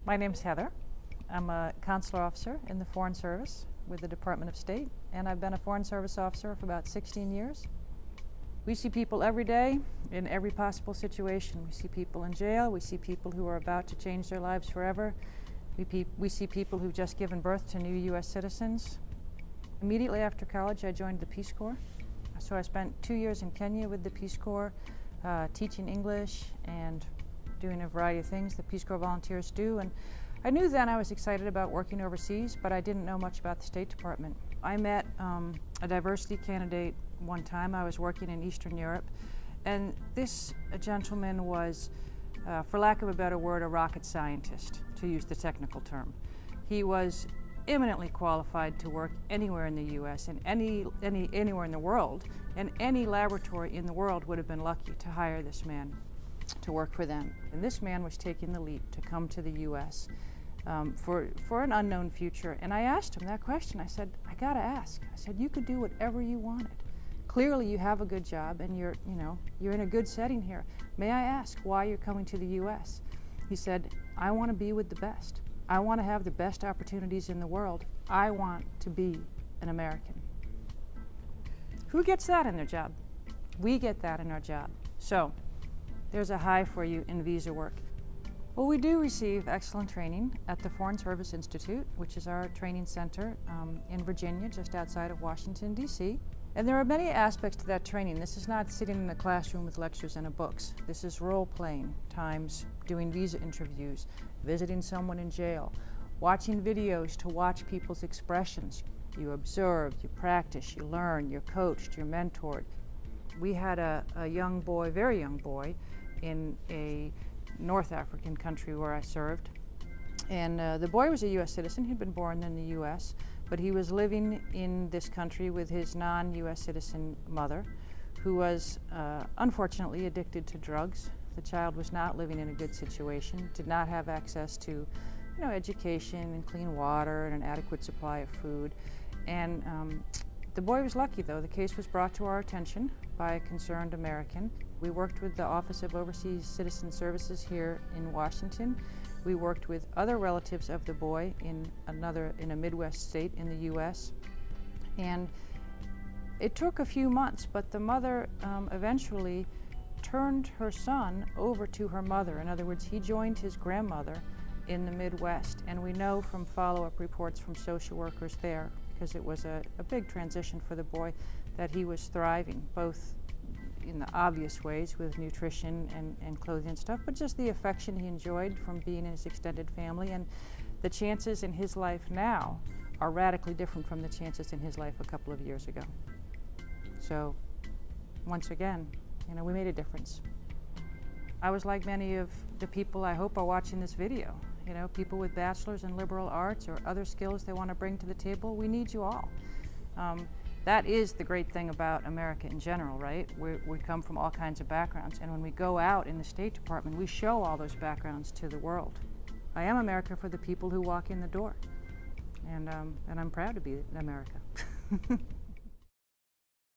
My name's Heather. I'm a consular officer in the Foreign Service with the Department of State, and I've been a Foreign Service officer for about 16 years. We see people every day in every possible situation. We see people in jail. We see people who are about to change their lives forever. We see people who've just given birth to new U.S. citizens. Immediately after college, I joined the Peace Corps. So I spent 2 years in Kenya with the Peace Corps, teaching English and doing a variety of things the Peace Corps volunteers do. And I knew then I was excited about working overseas, but I didn't know much about the State Department. I met a diversity candidate one time. I was working in Eastern Europe, and this gentleman was, for lack of a better word, a rocket scientist, to use the technical term. He was eminently qualified to work anywhere in the U.S. and anywhere in the world, and any laboratory in the world would have been lucky to hire this man to work for them. And this man was taking the leap to come to the U.S. For an unknown future. And I asked him that question. I said, I gotta ask. I said, you could do whatever you wanted. Clearly you have a good job and you're in a good setting here. May I ask why you're coming to the U.S.? He said, I want to be with the best. I want to have the best opportunities in the world. I want to be an American. Who gets that in their job? We get that in our job. So there's a high for you in visa work. Well, we do receive excellent training at the Foreign Service Institute, which is our training center in Virginia, just outside of Washington, D.C. And there are many aspects to that training. This is not sitting in a classroom with lectures and books. This is role-playing times, doing visa interviews, visiting someone in jail, watching videos to watch people's expressions. You observe, you practice, you learn, you're coached, you're mentored. We had a young boy, very young boy, in a North African country where I served. And the boy was a U.S. citizen. He'd been born in the U.S., but he was living in this country with his non-U.S. citizen mother, who was unfortunately addicted to drugs. The child was not living in a good situation, did not have access to education and clean water and an adequate supply of food. And the boy was lucky, though. The case was brought to our attention by a concerned American. We worked with the Office of Overseas Citizen Services here in Washington. We worked with other relatives of the boy in a Midwest state in the U.S. And it took a few months, but the mother eventually turned her son over to her mother. In other words, he joined his grandmother in the Midwest. And we know from follow-up reports from social workers there, because it was a big transition for the boy, that he was thriving, both in the obvious ways with nutrition and clothing and stuff, but just the affection he enjoyed from being in his extended family. And the chances in his life now are radically different from the chances in his life a couple of years ago. So once again, we made a difference. I was like many of the people I hope are watching this video. People with bachelors in liberal arts or other skills they want to bring to the table. We need you all. That is the great thing about America in general, right? We come from all kinds of backgrounds, and when we go out in the State Department, we show all those backgrounds to the world. I am America for the people who walk in the door, and I'm proud to be America.